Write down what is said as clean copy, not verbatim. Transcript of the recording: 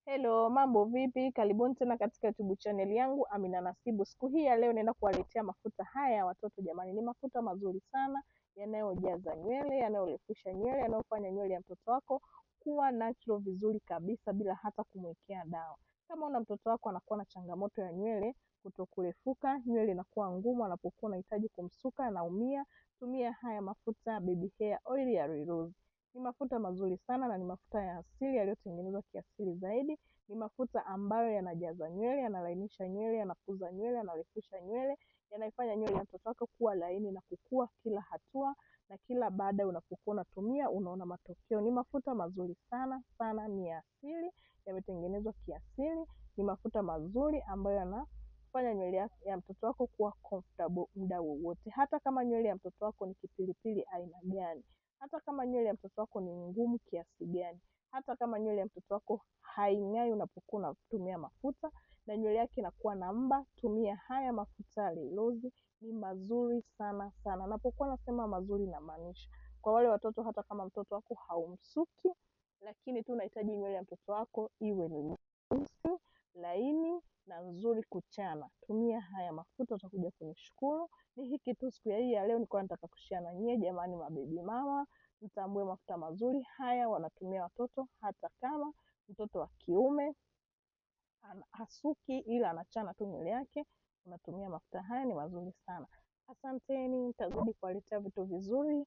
Hello, mambo vipi? Karibuni tena katika YouTube channel yangu Amina Nasibu. Siku hii ya leo naenda kuwaletea mafuta haya ya watoto jamani. Ni mafuta mazuri sana yanayojaza nywele, yanayorefusha nywele, yanayofanya nywele ya mtoto wako kuwa natural vizuri kabisa bila hata kumwekea dawa. Kama una mtoto wako anakuwa na changamoto ya nywele kutokurefuka, nywele inakuwa ngumu anapokuwa unahitaji kumsuka, anaumia, tumia haya mafuta baby hair oil ya Royal Rose. Ni mafuta mazuri sana na ni mafuta ya asili yaliyotengenezwa kiasili zaidi. Ni mafuta ambayo yanajaza nywele, yanalainisha nywele, yanakuza nywele, yanarefusha nywele, yanaifanya nywele ya mtoto wako kuwa laini na kukua kila hatua, na kila baada unapokuwa unatumia unaona matokeo. Ni mafuta mazuri sana sana, ni ya asili, yametengenezwa kiasili. Ni mafuta mazuri ambayo yanafanya nywele ya mtoto wako kuwa comfortable muda wowote. Hata kama nywele ya mtoto wako ni kipilipili aina gani, hata kama nywele ya mtoto wako ni ngumu kiasi gani, hata kama nywele ya mtoto wako haing'ai unapokuwa unatumia mafuta na nywele yake inakuwa na mba, tumia haya mafuta ya Royal Rose. Ni mazuri sana sana. Napokuwa nasema mazuri namaanisha kwa wale watoto, hata kama mtoto wako haumsuki, lakini tu unahitaji nywele ya mtoto wako iwe ni nyeusi, laini na nzuri kuchana, tumia haya mafuta, utakuja kunishukuru. Ni hiki tu siku hii ya leo nilikuwa nataka kushare na nyie jamani, mabebi mama, mtambue mafuta mazuri haya wanatumia watoto. Hata kama mtoto wa kiume hasuki ila anachana tu nywele yake, unatumia mafuta haya, ni mazuri sana. Asanteni, nitazidi kuwaletea vitu vizuri